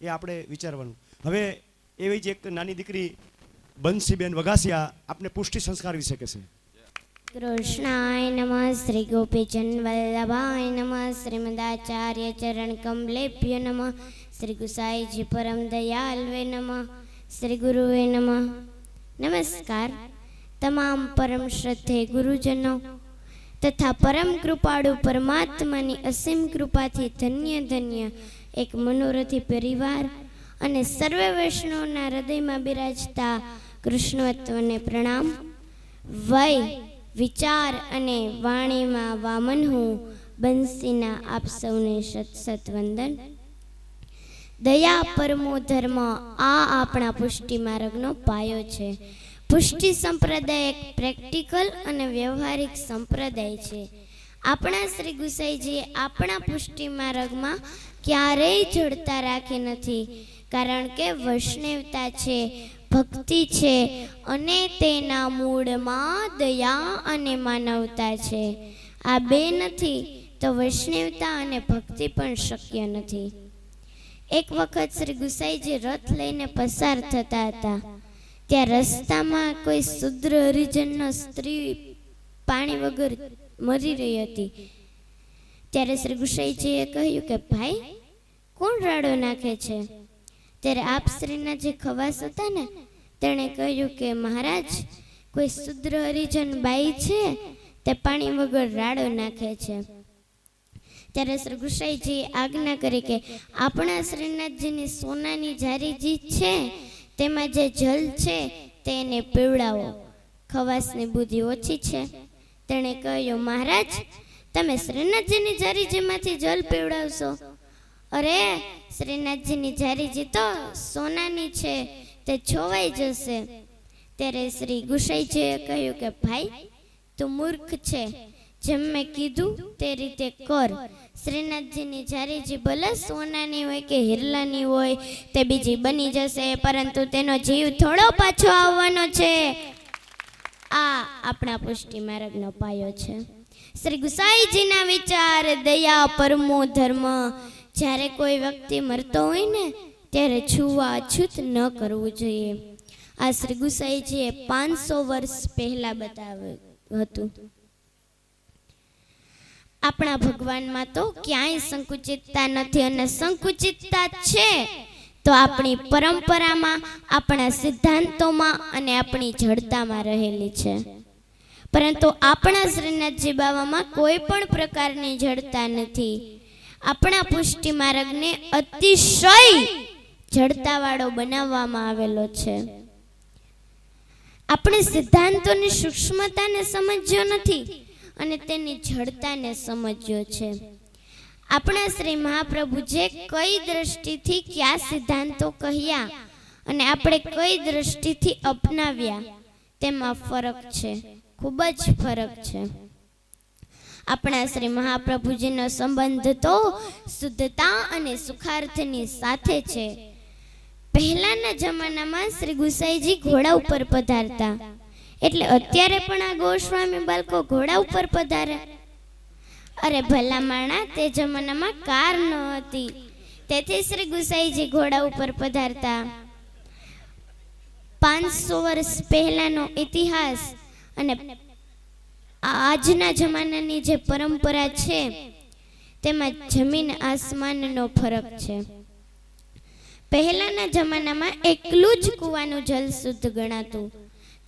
એ આપણે વિચારવાનું. હવે એવી જ એક નાની દીકરી બંસીબેન વઘાસિયા આપને પુષ્ટિ સંસ્કાર વિશે કહેશે. કૃષ્ણાય નમઃ શ્રી ગોપીચંદ વલ્લભાય નમઃ શ્રીમદાચાર્ય ચરણ કમલેભ્ય નમઃ શ્રી ગુસાઈજી પરમ દયાલવે નમઃ શ્રી ગુરુવે નમઃ. નમસ્કાર તમામ પરમ શ્રદ્ધે ગુરુજનો તથા પરમ કૃપાળુ પરમાત્માની અસીમ કૃપાથી ધન્ય ધન્ય એક મનોરથી પરિવાર અને સર્વે વૈષ્ણવના હૃદયમાં બિરાજતા કૃષ્ણત્વને પ્રણામ. વય વિચાર અને વાણીમાં વામન હું બંસીના આપ સૌને સત સત વંદન. દયા પરમો ધર્મ આ આપણા પુષ્ટિ માર્ગનો પાયો છે. પુષ્ટિ સંપ્રદાય એક પ્રેક્ટિકલ અને વ્યવહારિક સંપ્રદાય છે. આપણા શ્રી ગુસાઈજીએ આપણા પુષ્ટિ માર્ગમાં ક્યારેય જડતા રાખી નથી, કારણ કે વૈષ્ણવતા છે, ભક્તિ છે અને તેના મૂળમાં દયા અને માનવતા છે. આ બે નથી તો વૈષ્ણવતા અને ભક્તિ પણ શક્ય નથી. એક વખત શ્રી ગુસાઈજી રથ લઈને પસાર થતા હતા. ત્યાં રસ્તામાં કોઈ શુદ્ર હરિજનનો સ્ત્રી પાણી વગર મરી રહી હતી. ત્યારે શ્રી ગુસાઈજીએ કહ્યું કે ભાઈ, કોણ રાડો નાખે છે? ત્યારે આપ શ્રીના જે ખવાસ હતા ને, તેણે કહ્યું કે મહારાજ, કોઈ શુદ્ર હરિજન બાઈ છે તે પાણી વગર રાડો નાખે છે. ત્યારે શ્રી ગુસાઈજીએ આજ્ઞા કરી કે આપણા શ્રીનાથજીની સોનાની જારીજી છે તેમાં જે જલ છે તેને પીવડાવો. ખવાસની બુદ્ધિ ઓછી છે. તેણે કહ્યું, મહારાજ, તમે શ્રીનાથજીની જારીજીમાંથી જલ પીવડાવશો? અરે, શ્રીનાથજીની જારીજી તો સોનાની છે, તે છોવાઈ જશે. ત્યારે શ્રી ગુસાઈજીએ કહ્યું કે ભાઈ, તું મૂર્ખ છે. જેમ મેં કીધું તે રીતે કર. શ્રીનાથજીની જારીજી ભલે સોનાની હોય કે હિરલાની હોય, તે બીજી બની જશે, પરંતુ તેનો જીવ થોડો પાછો આવવાનો છે. આ આપણા પુષ્ટિ માર્ગનો પાયો છે. શ્રી ગુસાઈજીના વિચાર દયા પરમો ધર્મ. જ્યારે કોઈ વ્યક્તિ મરતો હોય ને, ત્યારે છૂવા અછૂત ન કરવું જોઈએ. આ શ્રી ગુસાઈજીએ 500 વર્ષ પહેલા બતાવ્યું હતું. આપણા ભગવાનમાં તો ક્યાંય સંકુચિતતા નથી, અને સંકુચિતતા છે તો આપણી પરંપરામાં, આપણા સિદ્ધાંતોમાં અને આપણી જડતામાં રહેલી છે. પરંતુ આપણા શ્રીનાથજી બાવામાં કોઈ પણ પ્રકારની જડતા નથી. આપણા પુષ્ટિ માર્ગને અતિશય જડતાવાળો બનાવવામાં આવેલો છે. આપણે સિદ્ધાંતોની સૂક્ષ્મતાને સમજ્યો નથી અને તેની જડતાને સમજ્યો છે. આપણા શ્રી મહાપ્રભુજે કઈ દ્રષ્ટિથી કયા સિદ્ધાંતો કહ્યા અને આપણે કઈ દ્રષ્ટિથી અપનાવ્યા, તેમાં ફરક છે, ખૂબ જ ફરક છે. આપણા શ્રી મહાપ્રભુજીનો સંબંધ તો શુદ્ધતા અને સુખાર્થની સાથે છે. પહેલાના જમાનામાં શ્રી ગુસાઈજી ઘોડા ઉપર પધારતા, એટલે અત્યારે પણ આ ગોસ્વામી બાળકો ઘોડા ઉપર પધારે? અરે ભલા માણા, તે જમાનામાં કાર ન હતી, તેથી શ્રી ગુસાઈજી ઘોડા ઉપર પધારતા. 500 વર્ષ પહેલાનો ઇતિહાસ અને આજના જમાનાની જે પરંપરા છે તેમાં જમીન આસમાનનો ફરક છે. પહેલાના જમાનામાં એકલું જ કૂવાનું જલ શુદ્ધ ગણાતું,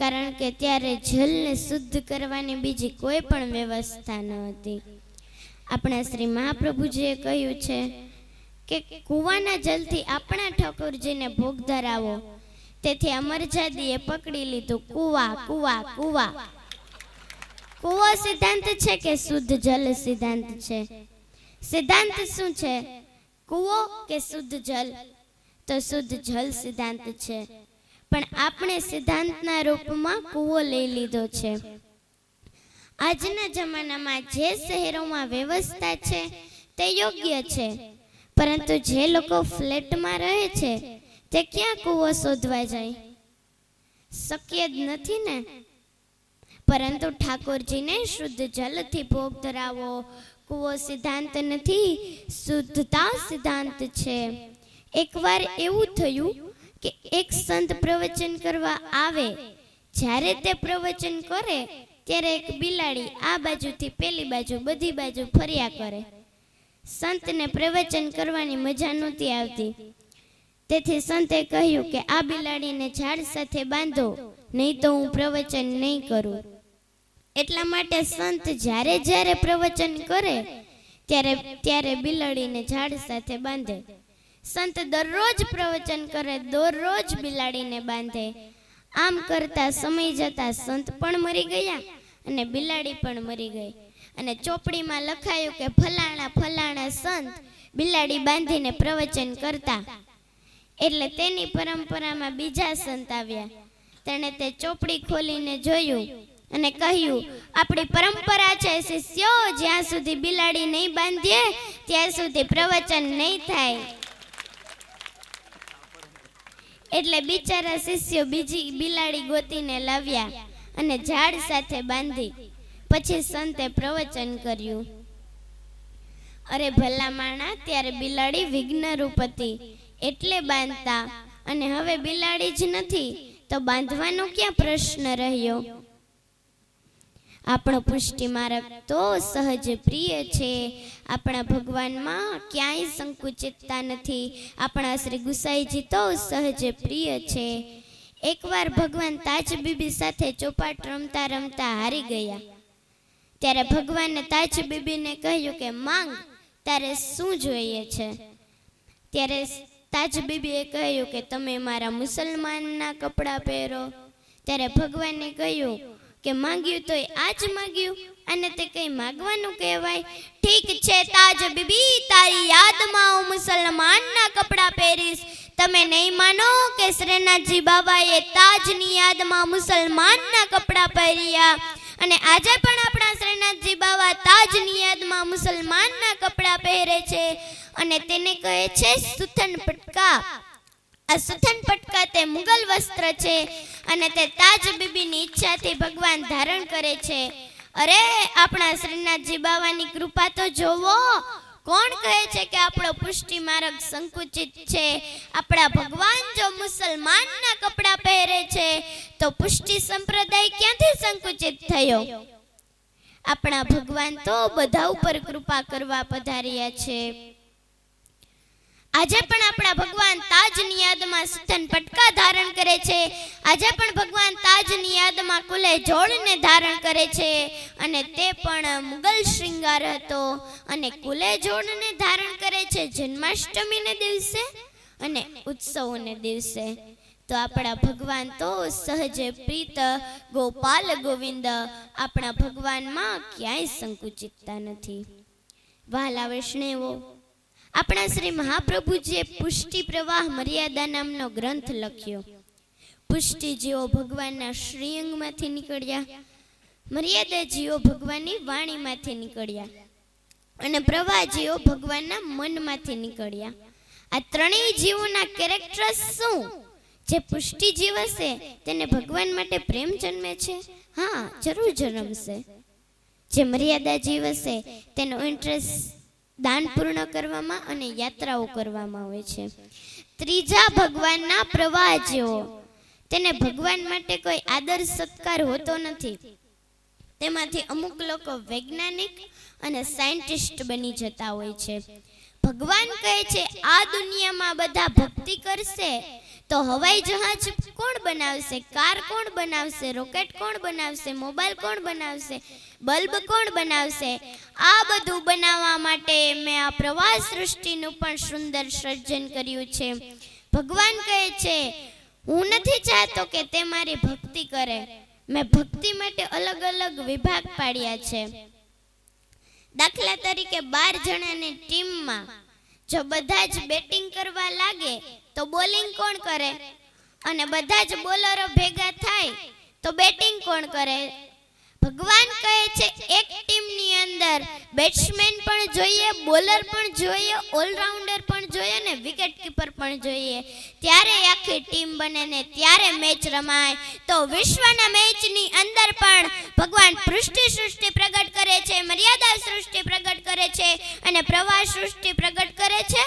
કારણ કે ત્યારે જલને શુદ્ધ કરવાની બીજી કોઈ પણ વ્યવસ્થા ન હતી. આપણા શ્રી મહાપ્રભુજીએ કહ્યું છે કે કૂવાના જલથી આપણા ઠાકોરજીને ભોગ ધરાવો. તેથી અમરજાદીએ પકડી લીધું કૂવા કૂવા કૂવા. કૂવો સિદ્ધાંત છે કે શુદ્ધ જલ સિદ્ધાંત છે? સિદ્ધાંત શું છે, કૂવો કે શુદ્ધ જલ? તો શુદ્ધ જલ સિદ્ધાંત છે. પણ આપણે સિદ્ધાંતના રૂપમાં કૂવો લઈ લીધો છે. આજના જમાનામાં જે શહેરોમાં વ્યવસ્થા છે તે યોગ્ય છે, પરંતુ જે લોકો ફ્લેટમાં રહે છે તે ક્યાં કૂવો શોધવા જાય? શક્ય જ નથી ને. પરંતુ ઠાકોરજીને શુદ્ધ જલથી ભોગ ધરાવો. કૂવો સિદ્ધાંત નથી, શુદ્ધતા સિદ્ધાંત છે. એકવાર એવું થયું કે એક સંત પ્રવચન કરવા આવે. જ્યારે તે પ્રવચન કરે ત્યારે એક બિલાડી આ બાજુથી પેલી બાજુ બધી બાજુ ફર્યા કરે. સંતને પ્રવચન કરવાની મજા નહોતી આવતી. તેથી સંતે કહ્યું કે આ બિલાડીને ઝાડ સાથે બાંધો, નહીં તો હું પ્રવચન નહીં કરું. એટલા માટે સંત જ્યારે જ્યારે પ્રવચન કરે ત્યારે બિલાડીને ઝાડ સાથે બાંધે. સંત દરરોજ પ્રવચન કરે, દરરોજ બિલાડીને બાંધે. આમ કરતા સમય જતા સંત પણ મરી ગયા અને બિલાડી પણ મરી ગઈ. અને ચોપડીમાં લખાયું કે ફલાણા ફલાણા સંત બિલાડી બાંધીને પ્રવચન કરતા. એટલે તેની પરંપરામાં બીજા સંત આવ્યા. તેણે તે ચોપડી ખોલીને જોયું અને કહ્યું, આપણી પરંપરા છે શિષ્યો, જ્યાં સુધી બિલાડી નહીં બાંધીએ ત્યાં સુધી પ્રવચન નહીં થાય. એટલે બિચારા શિષ્યો બીજી બિલાડી ગોતીને લાવ્યા અને ઝાડ સાથે બાંધી. પછી સંતે પ્રવચન કર્યું. અરે ભલા માણા, ત્યારે બિલાડી વિઘ્નરૂપ હતી એટલે બાંધતા, અને હવે બિલાડી જ નથી તો બાંધવાનો ક્યાં પ્રશ્ન રહ્યો. આપણો પુષ્ટિ માર્ગ તો સહજ પ્રિય છે. આપણા ભગવાનમાં ક્યાંય સંકુચિતતા નથી. આપણા શ્રી ગુસાઈજી તો સહજ પ્રિય છે. એકવાર ભગવાન તાજ બીબી સાથે ચોપાટ રમતા રમતા હારી ગયા. ત્યારે ભગવાને તાજ બીબીને કહ્યું કે માંગ, તારે શું જોઈએ છે? ત્યારે તાજ બીબીએ કહ્યું કે તમે મારા મુસલમાનના કપડાં પહેરો. ત્યારે ભગવાને કહ્યું કે માંગ્યું તોય આજ માંગ્યું, અને તે કઈ માંગવાનું કહેવાય? ઠીક છે તાજ બીબી, તારી યાદમાં હું મુસલમાનના કપડાં પહેરીશ. તમે નહીં માનો કે શ્રીનાથજી બાબાએ તાજની યાદમાં મુસલમાનના કપડાં પહેર્યા, અને આજે પણ આપણા શ્રીનાથજી બાબા તાજની યાદમાં મુસલમાનના કપડાં પહેરે છે, અને તેને કહે છે સુથન પટકા. આ સુથન પટકા તે મુગલ વસ્ત્ર છે, અને તે તાજ બીબીની ઈચ્છાથી ભગવાન ધારણ કરે છે. અરે આપણા શ્રીનાથજી બાવાની કૃપા તો જોવો. કોણ કહે છે કે આપણો પુષ્ટિ માર્ગ સંકુચિત છે? આપણા ભગવાન જો મુસલમાનના કપડાં પહેરે છે તો પુષ્ટિ સંપ્રદાય ક્યાંથી સંકુચિત થયો? આપણા ભગવાન તો બધા ઉપર કૃપા કરવા પધાર્યા છે. આજે પણ આપણા ભગવાન તાજની યાદમાં સુથન પટકા ધારણ કરે છે. આજે પણ ભગવાન તાજની યાદમાં કુલે જોડને ધારણ કરે છે, અને તે પણ મુગલ શૃંગાર હતો, અને કુલે જોડને ધારણ કરે છે જન્માષ્ટમીને દિવસે અને ઉત્સવોને દિવસે. તો આપણા ભગવાન તો સહજ પ્રીત ગોપાલ ગોવિંદ. આપણા ભગવાનમાં ક્યાંય સંકુચિતતા નથી. વહાલા વૈષ્ણવો, આપણા શ્રી મહાપ્રભુજીએ પુષ્ટિ પ્રવાહ મર્યાદા નામનો ગ્રંથ લખ્યો. પુષ્ટિજીઓ ભગવાનના શ્રીઅંગમાંથી નીકળ્યા, મર્યાદાજીઓ ભગવાનની વાણીમાંથી નીકળ્યા, અને પ્રવાહજીઓ ભગવાનના મનમાંથી નીકળ્યા. આ ત્રણેય જીવોના કેરેક્ટર્સ શું? જે પુષ્ટિ જીવ હશે તેને ભગવાન માટે પ્રેમ જન્મે છે? હા, જરૂર જન્મશે. જે મર્યાદા જીવ હશે તેનો ઇન્ટરેસ્ટ દાન પૂર્ણ કરવામાં અને યાત્રાઓ કરવામાં હોય છે. ત્રીજા ભગવાનના પ્રવાહ જેવો, તેને ભગવાન માટે કોઈ આદર સત્કાર હોતો નથી. તેમાંથી અમુક લોકો વૈજ્ઞાનિક અને સાયન્ટિસ્ટ બની જતા હોય છે. ભગવાન કહે છે આ દુનિયામાં બધા ભક્તિ કરશે તો હવાઈ જહાજ કોણ બનાવશે? કાર કોણ બનાવશે? રોકેટ કોણ બનાવશે? મોબાઈલ કોણ બનાવશે? બલ્બ કોણ બનાવશે? આ બધું બનાવવા માટે મેં આ પ્રવાહ સૃષ્ટિનું પણ સુંદર સર્જન કર્યું છે. ભગવાન કહે છે હું નથી ચાહતો કે તે મારી ભક્તિ કરે. મેં ભક્તિ માટે અલગ અલગ વિભાગ પાડ્યા છે. દાખલા તરીકે 12 જણાની ટીમમાં જો બધા જ બેટિંગ કરવા લાગે તો બોલિંગ કોણ કરે? અને બધા જ બોલરો ભેગા થાય તો બેટિંગ કોણ કરે? ભગવાન કહે છે એક ટીમની અંદર બેટ્સમેન પણ જોઈએ, બોલર પણ જોઈએ, ઓલરાઉન્ડર પણ જોઈએ ને વિકેટ કીપર પણ જોઈએ. ત્યારે આખી ટીમ બને ને ત્યારે મેચ રમાય. તો વિશ્વના મેચની અંદર પણ ભગવાન પુષ્ટિ સૃષ્ટિ પ્રગટ કરે છે, મર્યાદા સૃષ્ટિ પ્રગટ કરે છે, અને પ્રવાહ સૃષ્ટિ પ્રગટ કરે છે.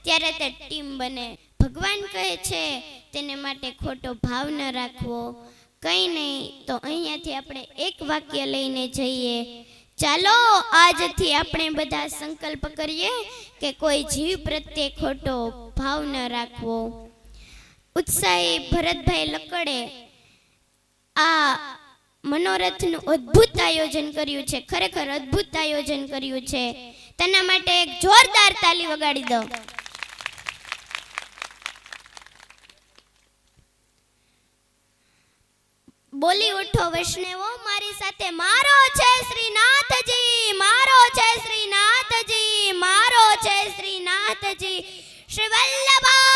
ત્યારે તે ટીમ બને. ભગવાન કહે છે તેને માટે ખોટો ભાવ ન રાખવો. કંઈ નહીં તો અહીંયાથી આપણે એક વાક્ય લઈને જઈએ. ચાલો આજથી આપણે બધા સંકલ્પ કરીએ કે કોઈ જીવ પ્રત્યે ખોટો ભાવ ન રાખવો. ઉત્સાહી ભરતભાઈ લકડે આ મનોરથનું અદ્ભુત આયોજન કર્યું છે. ખરેખર અદ્ભુત આયોજન કર્યું છે. તેના માટે એક જોરદાર તાલી વગાડી દો. બોલી ઉઠો વૈષ્ણવો મારી સાથે, મારો છે શ્રીનાથજી, મારો છે શ્રીનાથજી, મારો છે શ્રીનાથજી. શ્રી વલ્લભા